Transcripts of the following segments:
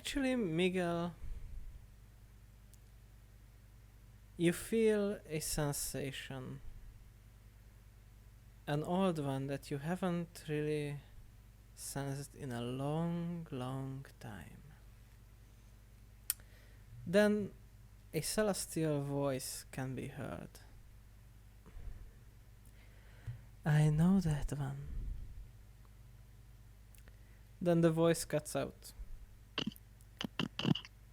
Actually, Miguel, you feel a sensation, an old one that you haven't really sensed in a long, long time. Then a celestial voice can be heard. I know that one. Then the voice cuts out.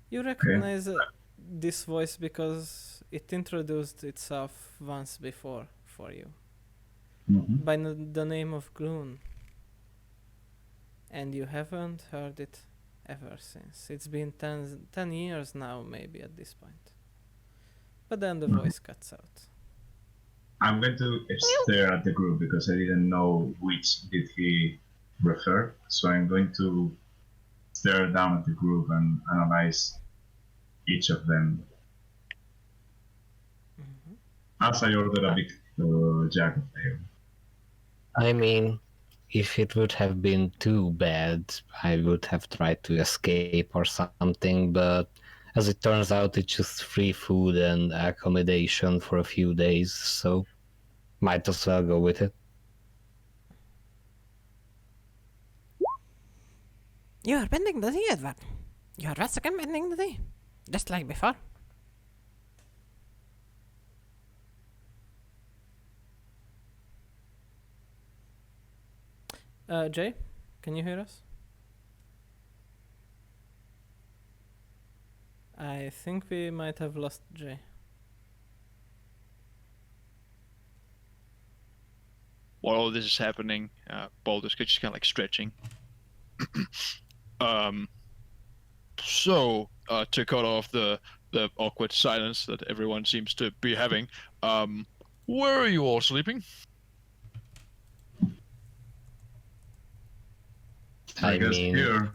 You recognize this voice because it introduced itself once before for you by the name of Gloon, and you haven't heard it ever since. It's been 10 years now, maybe at this point. But then the voice cuts out. I'm going to stare at the group because I didn't know which did he refer. So I'm going to stare down at the group and analyze each of them. As I order a big jack of ale. I mean, if it would have been too bad, I would have tried to escape or something, but as it turns out, it's just free food and accommodation for a few days, so might as well go with it. You are bending the tea, Edward. You are once again bending the tea, just like before. Jay, can you hear us? I think we might have lost Jay. While all this is happening, Baldur's just kind of like stretching. So, to cut off the awkward silence that everyone seems to be having, where are you all sleeping? I guess mean, here.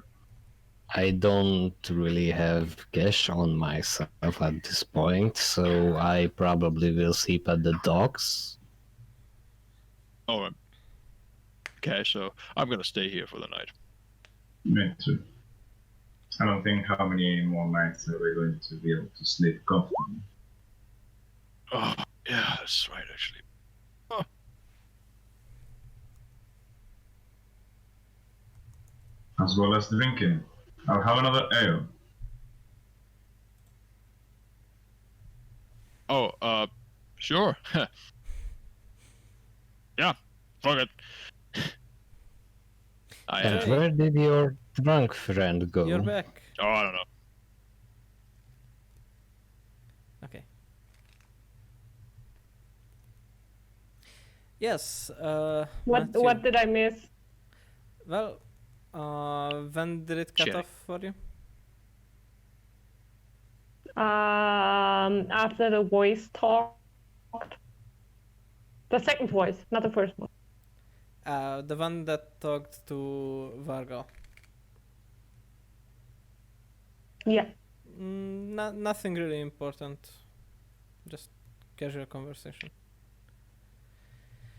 I don't really have cash on myself at this point, so I probably will sleep at the docks. Oh, okay, so I'm gonna stay here for the night. Me too. I don't think how many more nights are we going to be able to sleep comfortably. Oh, yeah, that's right, actually. As well as drinking. I'll have another ale. Oh, sure. Yeah, fuck it. And where did your drunk friend go? You're back. Oh, I don't know. Okay. Yes. What did I miss? Well, when did it cut Check. off for you? After the voice talked. The second voice, not the first one. The one that talked to Vargo. Yeah. Nothing really important. Just casual conversation.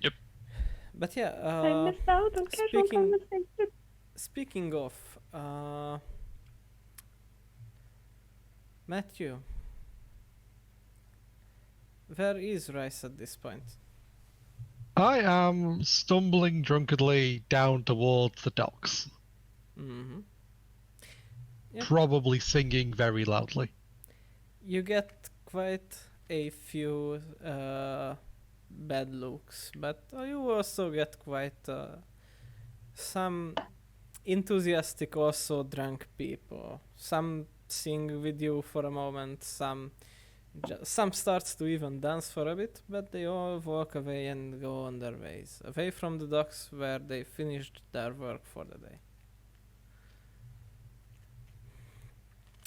Yep. But yeah, I missed out on casual conversation. Speaking of, Matthew, where is Rice at this point? I am stumbling drunkenly down towards the docks. Mm-hmm. Yep. Probably singing very loudly. You get quite a few bad looks, but you also get quite some enthusiastic, also drunk people. Some sing with you for a moment, some starts to even dance for a bit, but they all walk away and go on their ways, away from the docks where they finished their work for the day.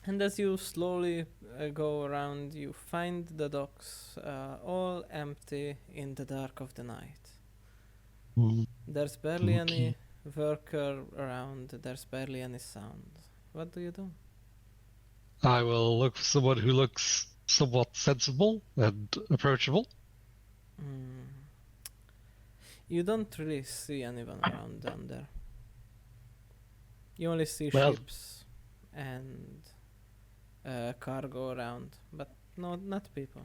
And as you slowly go around, you find the docks all empty in the dark of the night. There's barely any worker around, there's barely any sound. What do you do? I will look for someone who looks somewhat sensible and approachable. You don't really see anyone around down there. You only see Well- ships and cargo around, but no, not people.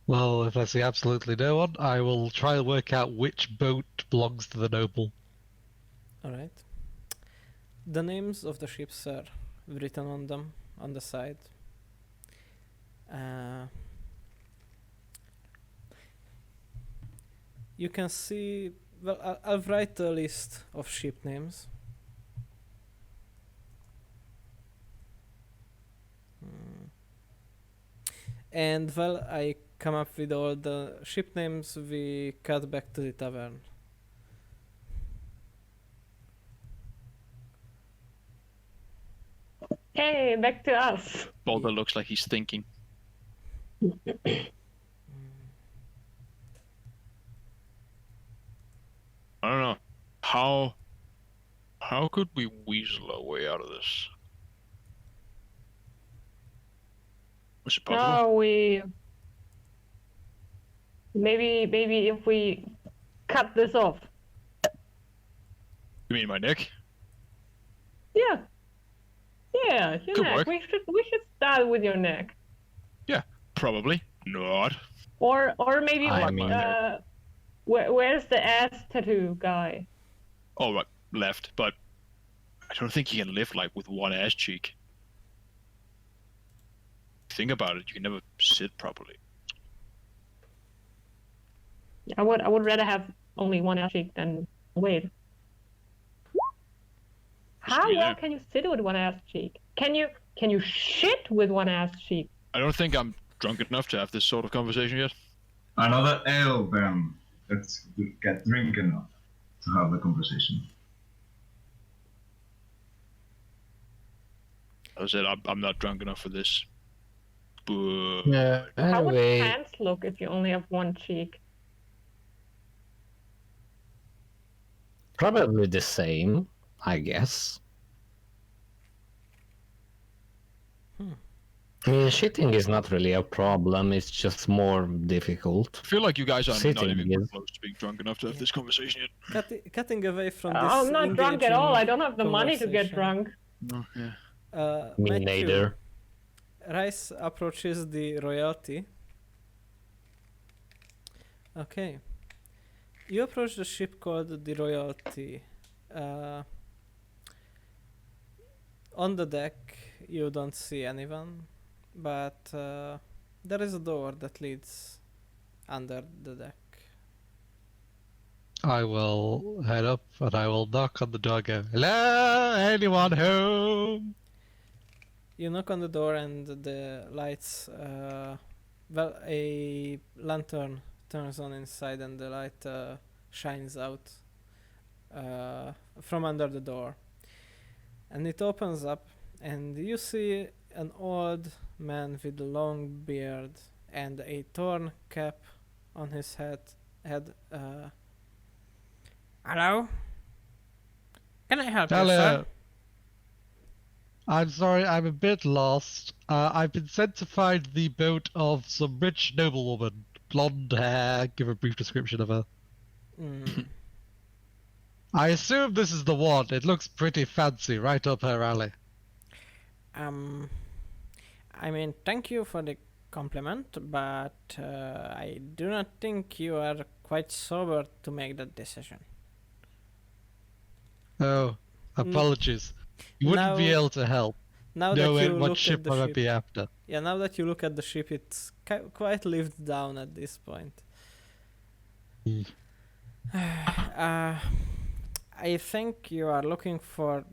Well, if I see absolutely no one, I will try and work out which boat belongs to the noble. All right. The names of the ships are written on them on the side. You can see. Well, I'll write a list of ship names. And while I come up with all the ship names, we cut back to the tavern. Hey, back to us. Balder looks like he's thinking. I don't know. How could we weasel our way out of this? Was it possible? No, we maybe if we cut this off. You mean my neck? Yeah. Yeah, your Could neck. work. We should start with your neck. Probably not. Or maybe I mean- where's the ass tattoo guy? Oh, right, left. But I don't think you can live like with one ass cheek. Think about it. You can never sit properly. I would rather have only one ass cheek than wait. How be well there. can you sit with one ass cheek? Can you shit with one ass cheek? I don't think I'm drunk enough to have this sort of conversation yet. Another ale, then. Let's get drink enough to have the conversation. I said I'm not drunk enough for this. But Yeah, How would anyway, pants look if you only have one cheek? probably the same, I guess. I mean, shitting is not really a problem, it's just more difficult. I feel like you guys are not Sitting even is- close to being drunk enough to have this conversation yet. Cutting away from this. I'm not drunk at all. I don't have the money to get conversation. drunk. No, yeah. Me Matthew, neither. Rice approaches the royalty. Okay. You approach the ship called the Royalty. On the deck, you don't see anyone, but there is a door that leads under the deck. I will head up and I will knock on the door and go, hello, anyone home? You knock on the door and the lights, well, a lantern turns on inside and the light shines out from under the door. And it opens up and you see an old man with a long beard and a torn cap on his head. Hello? Can I help you, Hello. sir? I'm sorry, I'm a bit lost. I've been sent to find the boat of some rich noblewoman. Blonde hair, give a brief description of her. Mm. I assume this is the one. It looks pretty fancy, right up her alley. I mean, thank you for the compliment, but I do not think you are quite sober to make that decision. Oh, apologies. You wouldn't be Now- able to help. Now Know that you what look ship at the I might ship, be after. yeah, now that you look at the ship, it's quite lived down at this point. Mm. I think you are looking for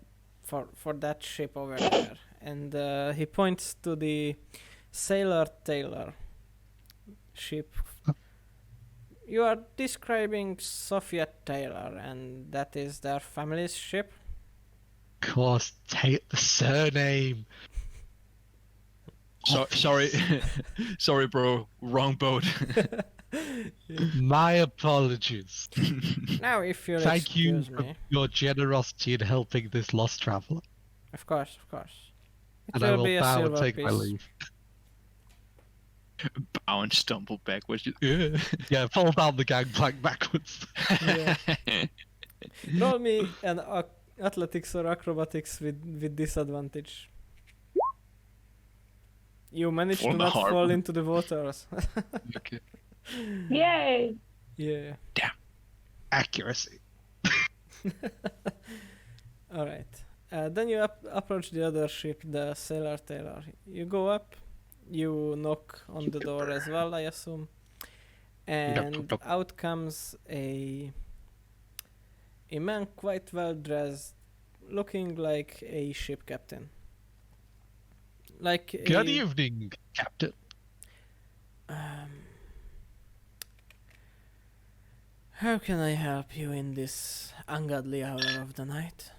that ship over there, and he points to the Sailor Taylor ship. You are describing Sophia Taylor, and that is their family's ship. Of course, take the surname. Sorry, sorry, bro. Wrong boat. My apologies. Now, if you'll Thank you excuse for me, your generosity in helping this lost traveler. of course. It And I will be a bow and silver take my piece. leave. Bow and stumble backwards. Yeah, fall down the gangplank backwards. Yeah. Roll me an athletics or acrobatics with disadvantage. You managed For to the not hard fall one. into the waters. Okay. Yay! Yeah. Accuracy. All right. Then you approach the other ship, the Sailor Tailor. You go up. You knock on the door as well, I assume. And Nope. out comes a man quite well dressed, looking like a ship captain. Like Good a, evening, Captain. How can I help you in this ungodly hour of the night?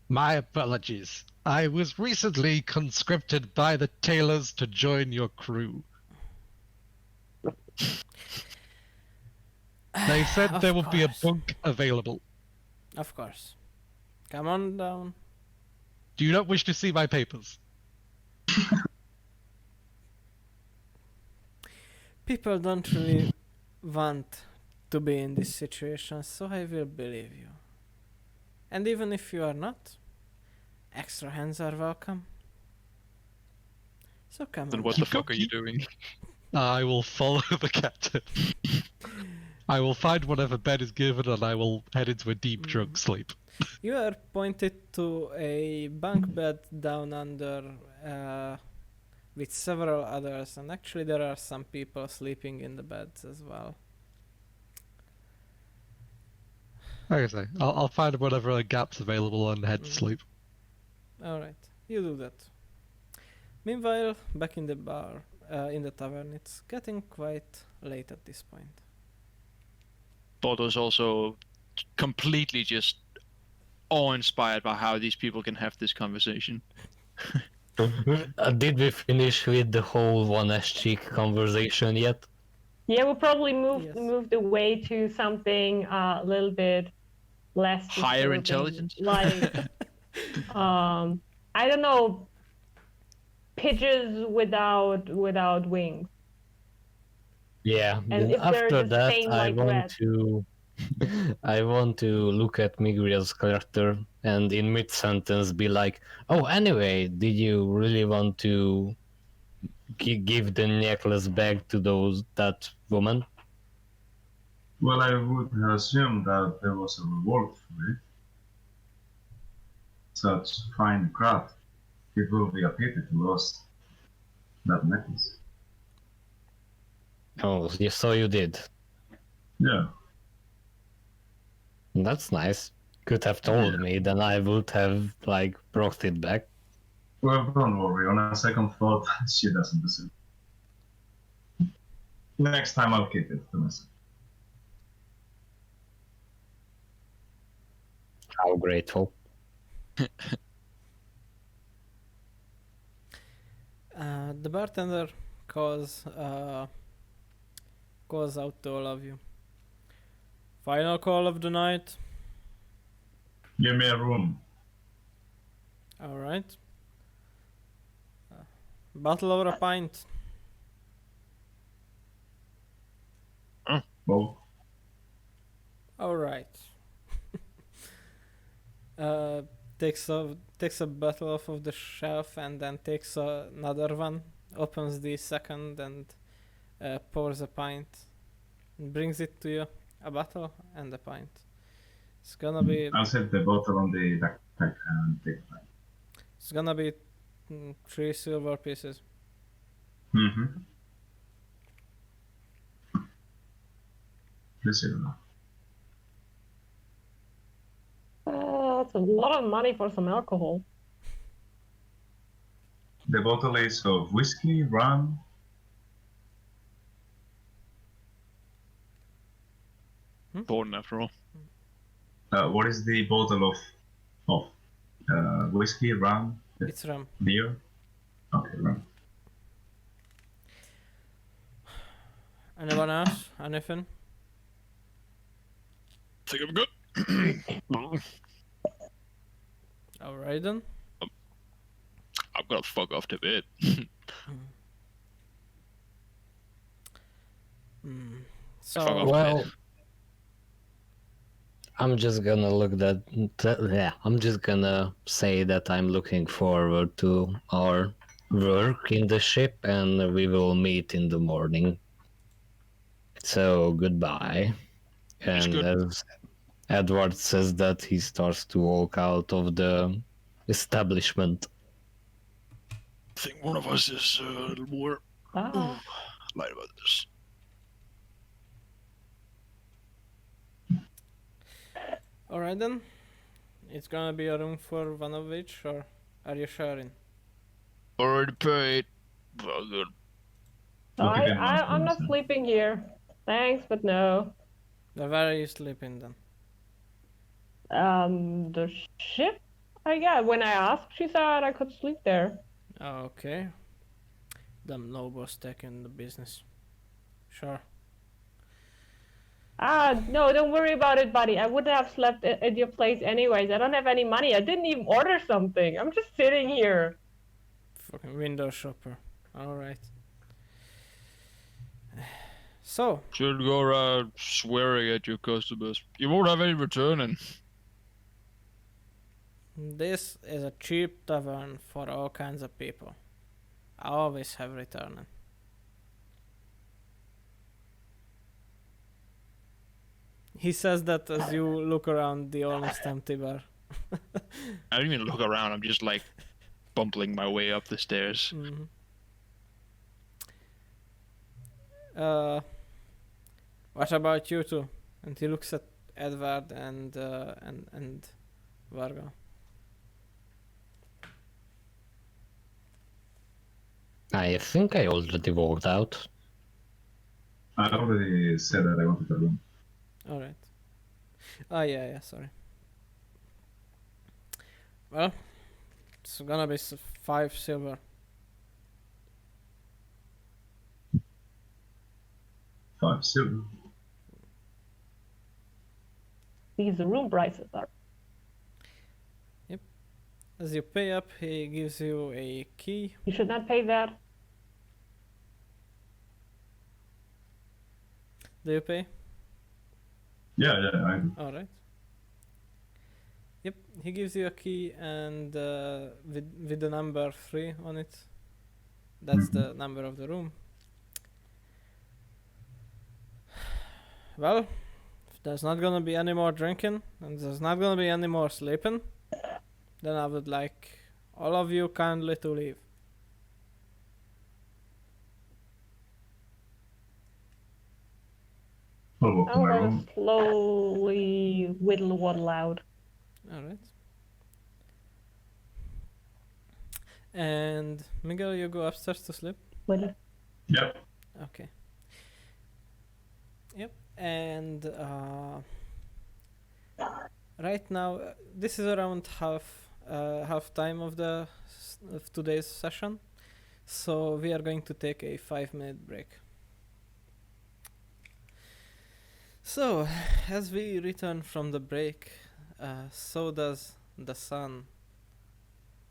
My apologies. I was recently conscripted by the tailors to join your crew. They said Of there would be a course. bunk available. Of course. Come on down. Do you not wish to see my papers? People don't really want to be in this situation, so I will believe you. And even if you are not, extra hands are welcome. So come Then on what the down. fuck are you doing? I will follow the captain. I will find whatever bed is given and I will head into a deep drunk sleep. You are pointed to a bunk bed down under with several others, and actually there are some people sleeping in the beds as well. Like I say, I'll find whatever gaps available and head to sleep. Alright, you do that. Meanwhile, back in the bar, in the tavern, it's getting quite late at this point. Baldo's also completely just awe-inspired by how these people can have this conversation. Did we finish with the whole one-ass cheek conversation yet? Yeah, we'll probably Yes. move the way to something a little bit less Higher disturbing, intelligence? like I don't know, pigeons without wings. Yeah, And then if they're after the that same I like want red. to I want to look at Miguel's character and in mid-sentence be like, oh, anyway, did you really want to give the necklace back to that woman? Well, I would assume that there was a reward for it. Such fine craft. It will be a pity to lose that necklace. Oh, so you did. Yeah. That's nice. Could have told me, then I would have brought it back. Well, don't worry. On a second thought, she doesn't deserve it. Next time I'll keep it to myself. How grateful. The bartender calls out to all of you. Final call of the night. Give me a room. Alright. Bottle or a pint? Both. Alright. Takes a bottle off of the shelf and then takes another one, opens the second and pours a pint. And brings it to you, a bottle and a pint. It's gonna be I'll set the bottle on the backpack and take it back. it's gonna be 3 silver pieces. Mm-hmm. This is enough. That's a lot of money for some alcohol. The bottle is of whiskey, rum. Important after all. What is the bottle of whiskey, rum, It's rum. beer? Okay, rum. Anyone else? Anything? Think I'm good. Alright then. I'm gonna fuck off to bed. So Fuck off. Well, I'm just gonna I'm just gonna say that I'm looking forward to our work in the ship, and we will meet in the morning. So goodbye. It's And good. as Edward says that, he starts to walk out of the establishment. I think one of us is a little more Ah. light about this. Alright then. It's gonna be a room for one of each, or are you sharing? Already paid. Well, good. We'll keep it in one I'm not place, then. sleeping here. Thanks, but no. Where are you sleeping then? The ship? Yeah, when I asked, she said I could sleep there. Okay. Them nobles taking the business. Sure. No, don't worry about it, buddy. I wouldn't have slept at your place anyways. I don't have any money. I didn't even order something. I'm just sitting here. Fucking window shopper. Alright. So, Should go around swearing at your customers. You won't have any returning. this is a cheap tavern for all kinds of people. I always have returning. He says that as you look around the almost empty bar. I don't even look around. I'm just like bumbling my way up the stairs. Mhm. What about you two? And he looks at Edward and Varga. I think I already walked out. I already said that I wanted a room. Alright. Oh yeah, sorry. Well, it's gonna be 5 silver. 5 silver. These room prices are. As you pay up, he gives you a key. You should not pay that. Do you pay? Yeah, I do. Alright. Yep, he gives you a key and with the number 3 on it. That's the number of the room. Well, if there's not gonna be any more drinking and there's not gonna be any more sleeping, then I would like all of you kindly to leave. I'll walk to I'm my gonna room. slowly waddle out. Alright. And Miguel, you go upstairs to sleep? Waddle. Yep. Okay. Yep. And right now, this is around half time of of today's session, so we are going to take a 5-minute break. So, as we return from the break, so does the sun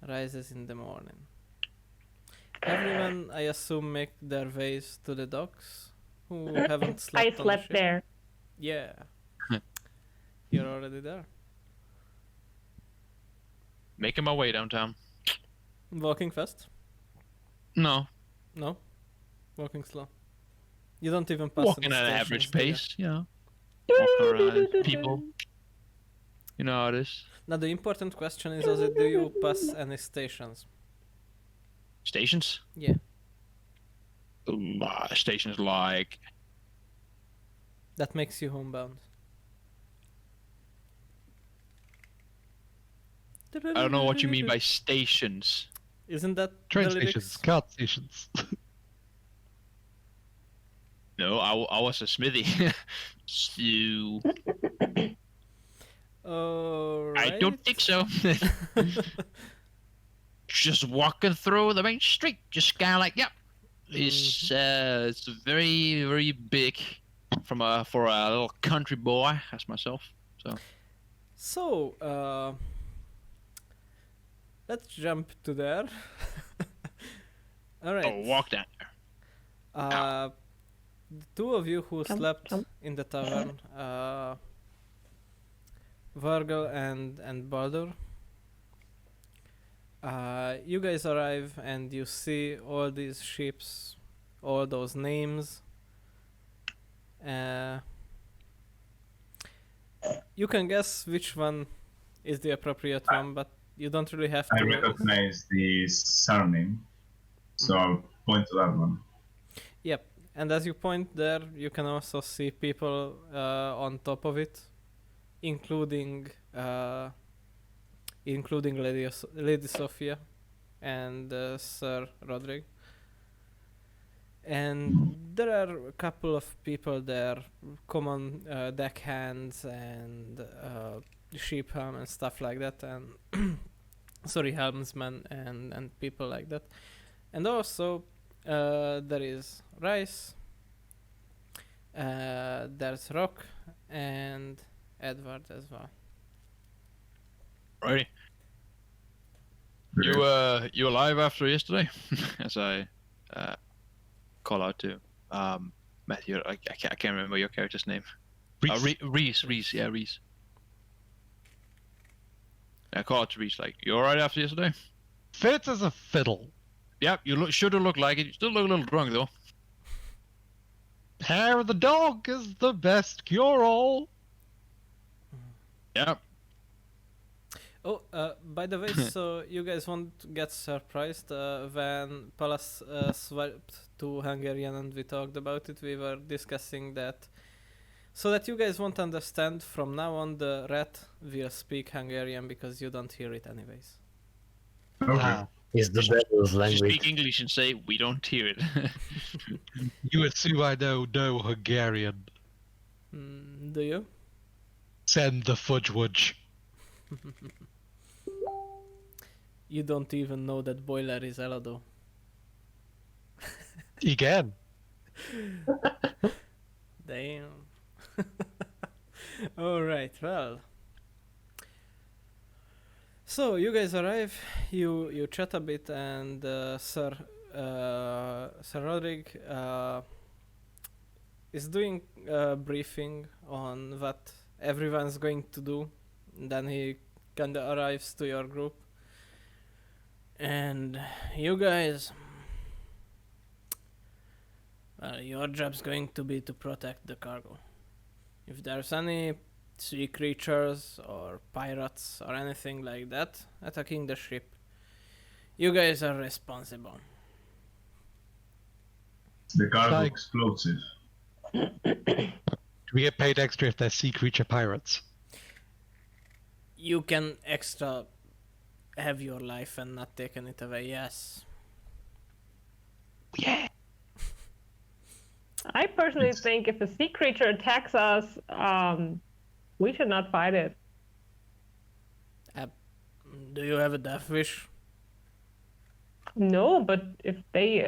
rises in the morning. Everyone, I assume, make their ways to the docks who haven't slept I on the slept ship. there. Yeah. You're already there. Making my way downtown. Walking fast? No, No. Walking slow. You don't even pass walking any at an stations, average do you? pace. You know, walk around people. You know how it is. Now the important question is, do you pass any stations? Stations. Yeah. Stations like That makes you homebound. I don't know what you mean by stations. Isn't that Train the lyrics? stations, cart stations. No, I was a smithy. So Alright. I don't think so. Just walking through the main street, just kind of like, yep. It's very very big for a little country boy as myself. So, let's jump to there. Alright. Oh, walk down there. The two of you who Jump, slept jump. in the tavern Virgil and Baldur. You guys arrive and you see all these ships, all those names. You can guess which one is the appropriate one, but you don't really have I to. recognize the surname, so I'll point to that one. Yep, and as you point there, you can also see people on top of it, including Lady Sophia and Sir Roderick. And there are a couple of people there, common deckhands and sheep helm and stuff like that, and sorry, helmsmen and people like that. And also there is Rice, there's Rock, and Edward as well. Righty. You alive after yesterday? As I call out to Matthew. I can't remember your character's name. Reese. Yeah, Reese. I call out to Reese like, you alright after yesterday? Fit as a fiddle. Yep, you should have looked like it. You still look a little drunk though. Hair of the dog is the best cure-all. Yep. Oh, by the way, so you guys won't get surprised when Pallas swapped to Hungarian and we talked about it. We were discussing that. So that you guys won't understand, from now on the rat will speak Hungarian because you don't hear it anyways. Okay. Is the devil's Just language. speak English and say we don't hear it. You assume I know no Hungarian. Do you? Send the fudge wudge. You don't even know that boiler is Elado. Again. Damn. Alright, well. So you guys arrive, you chat a bit, and Sir Roderick is doing a briefing on what everyone's going to do. Then he kinda arrives to your group. And you guys, your job's going to be to protect the cargo. If there's any sea creatures or pirates or anything like that attacking the ship, you guys are responsible. The cargo Like- explosive. Do we get paid extra if they're sea creature pirates? You can extra have your life and not taking it away, yes. Yeah. I personally think if a sea creature attacks us, we should not fight it. Do you have a death wish? No, but if they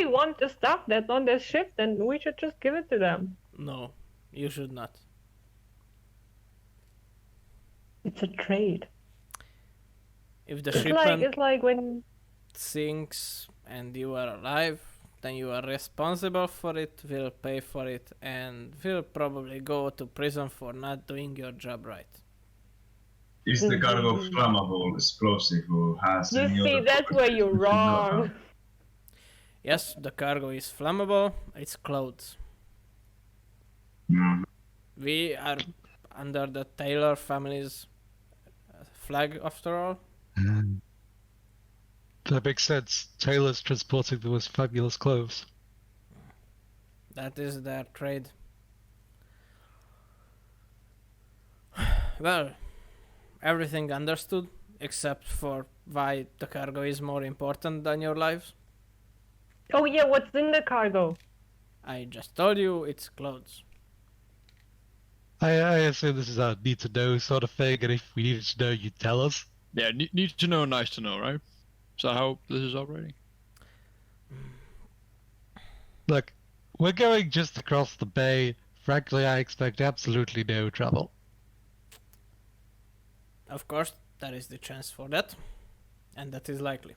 want the stuff that's on this ship, then we should just give it to them. No, you should not. It's a trade. If the It's shipment like when sinks and you are alive, then you are responsible for it, will pay for it, and will probably go to prison for not doing your job right. Is the cargo flammable, explosive, or has you any see, other that's where properties you're we should know wrong. about? Yes, the cargo is flammable, it's clothes. Mhm. We are under the Taylor family's flag after all. That makes sense. Taylor's transporting the most fabulous clothes. That is their trade. Well, everything understood except for why the cargo is more important than your lives. Oh yeah, what's in the cargo? I just told you it's clothes. I assume this is a need to know sort of thing, and if we needed to know, you'd tell us. Yeah, need to know, nice to know, right? So how this is operating? Look, we're going just across the bay. Frankly, I expect absolutely no trouble. Of course, there is the chance for that, and that is likely.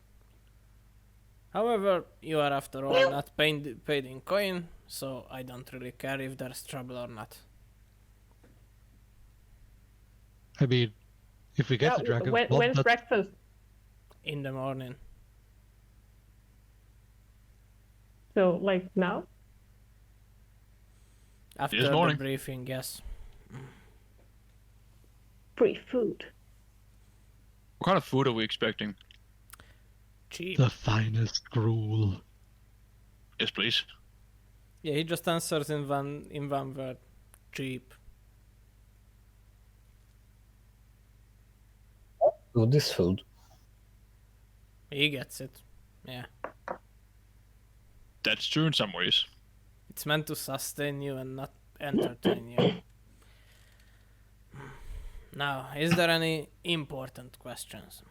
However, you are after all not paid in coin, so I don't really care if there's trouble or not. I mean, if we get the dragon, when's breakfast? In the morning. So, like, now? After the morning. briefing, yes. Free food. What kind of food are we expecting? Cheap. the finest gruel. Yes, please. Yeah, he just answers in one word. Cheap. Oh, this food. He gets it. Yeah. That's true in some ways. It's meant to sustain you and not entertain you. Now, is there any important questions?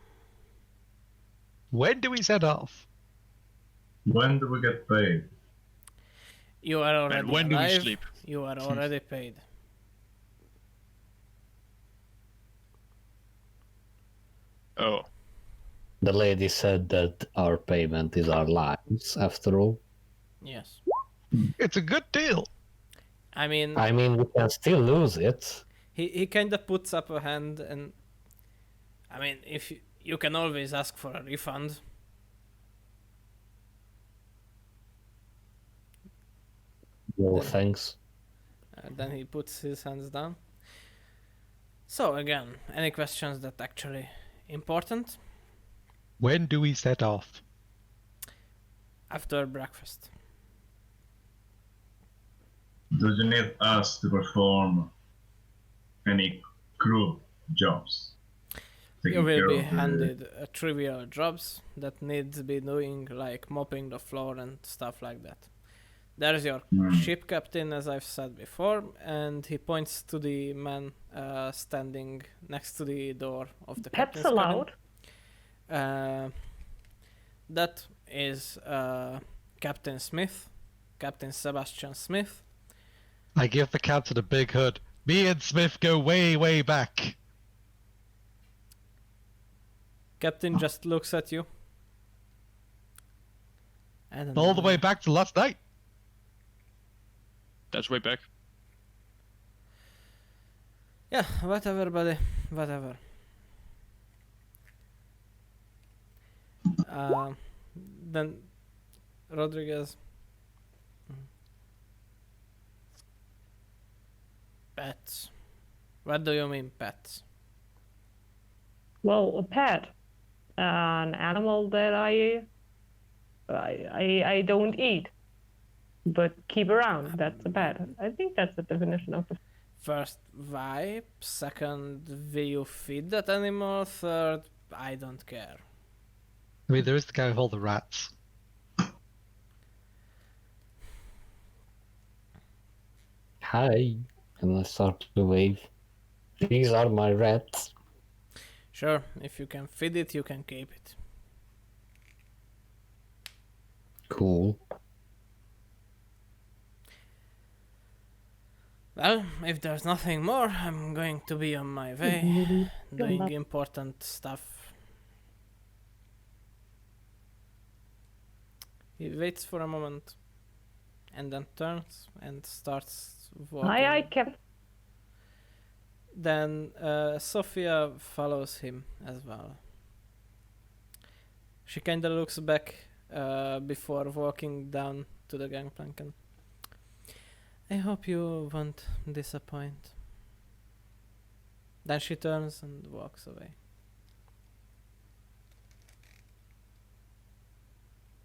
When do we set off? When do we get paid? You are already And when do we alive. sleep? You are already paid. Oh, The lady said that our payment is our lives, after all. Yes. It's a good deal. I mean, I mean, we can still lose it. he kind of puts up a hand, and I mean, if you can always ask for a refund. No, Then- thanks. Then he puts his hands down. So again, any questions that actually important? When do we set off? After breakfast. Do you need us to perform any crew jobs? You Taking will care be of the- handed trivial jobs that need to be doing, like mopping the floor and stuff like that. There's your ship captain, as I've said before, and he points to the man standing next to the door of the Pets captain's cabin. allowed? That is Captain Smith, Captain Sebastian Smith. I give the captain a big hood. Me and Smith go way, way back. Captain just looks at you. And All the way back to last night. that's way back. Yeah, whatever, buddy. Whatever. Then Rodriguez. Pets. What do you mean, pets? Well, a pet. An animal that I don't eat, but keep around. That's a pet. I think that's the definition of a First, vibe. Second, will you feed that animal? Third, I don't care. I mean, there is the guy with all the rats. Hi. And I start to wave. These are my rats. Sure, if you can feed it, you can keep it. Cool. Well, if there's nothing more, I'm going to be on my way, doing important stuff. He waits for a moment, and then turns and starts walking. Aye, Captain. Then Sophia follows him as well. She kinda looks back before walking down to the gangplank, and I hope you won't disappoint. Then she turns and walks away.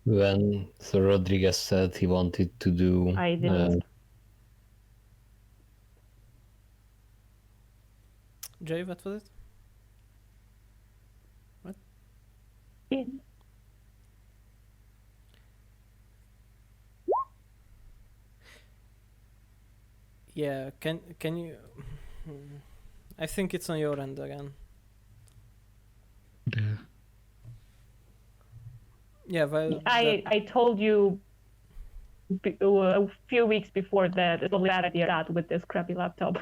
When Sir Rodriguez said he wanted to do I didn't. Jay, what was it? Yeah, can you? I think it's on your end again. Yeah. Yeah, well, I told you a few weeks before that it's a bad idea that with this crappy laptop.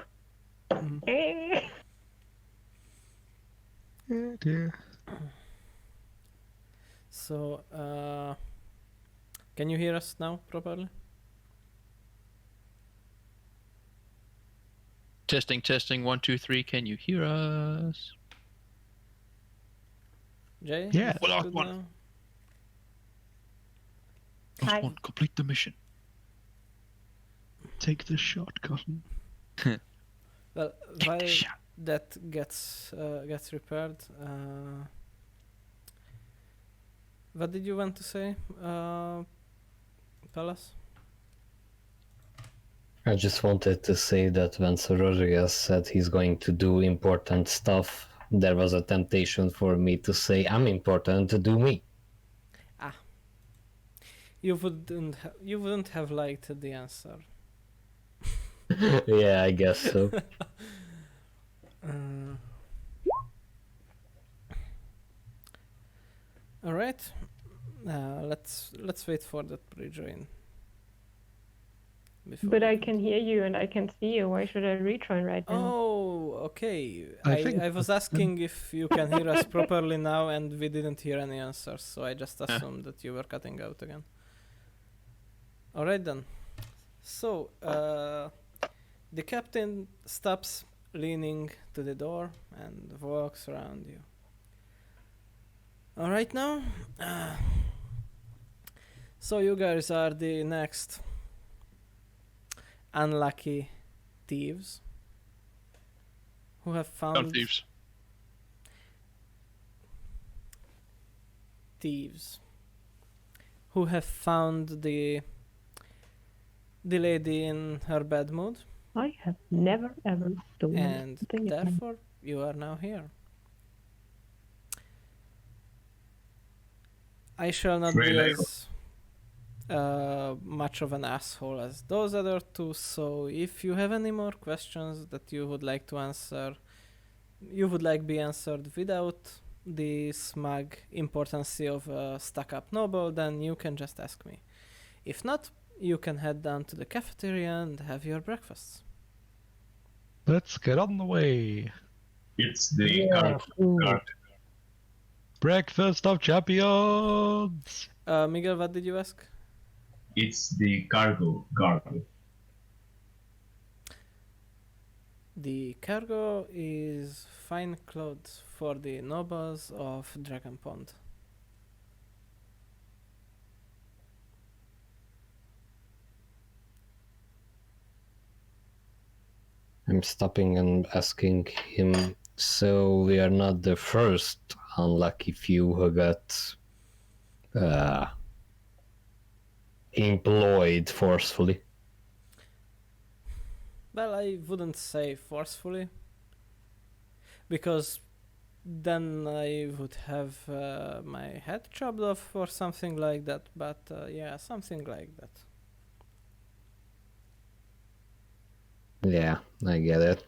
Yeah, dear. So, can you hear us now properly? Testing, testing. 1, 2, 3. Can you hear us? Jay? Yeah. is it Well, good one. now? Last Hi. one. Complete the mission. Take the shot, Cotton. Well, Take while the shot. that gets repaired, what did you want to say, Kalos? I just wanted to say that when Sororius said he's going to do important stuff, there was a temptation for me to say I'm important to do me. You wouldn't have liked the answer. Yeah, I guess so. All right. Let's wait for that rejoin. before But we I can hear you and I can see you. Why should I rejoin right now? Oh, okay. I think- I was asking if you can hear us properly now, and we didn't hear any answers, so I just assumed that you were cutting out again. All right then. So, the captain stops, leaning to the door, and walks around you. All right now. So you guys are the next unlucky thieves who have Not found thieves. who have found the lady in her bad mood, I have never ever done and something like that. therefore you are now here. I shall not be Really? as much of an asshole as those other two, so if you have any more questions that you would like to answer, you would like be answered without the smug importance of a stuck-up noble, then you can just ask me. If not, you can head down to the cafeteria and have your breakfasts. Let's get on the way. It's the Yeah, food. guard. Breakfast of champions. Miguel, what did you ask? It's the cargo guard. The cargo is fine clothes for the nobles of Dragon Pond. I'm stopping and asking him, so we are not the first unlucky few who got employed forcefully. Well, I wouldn't say forcefully, because then I would have my head chopped off or something like that, but yeah, something like that. Yeah, I get it.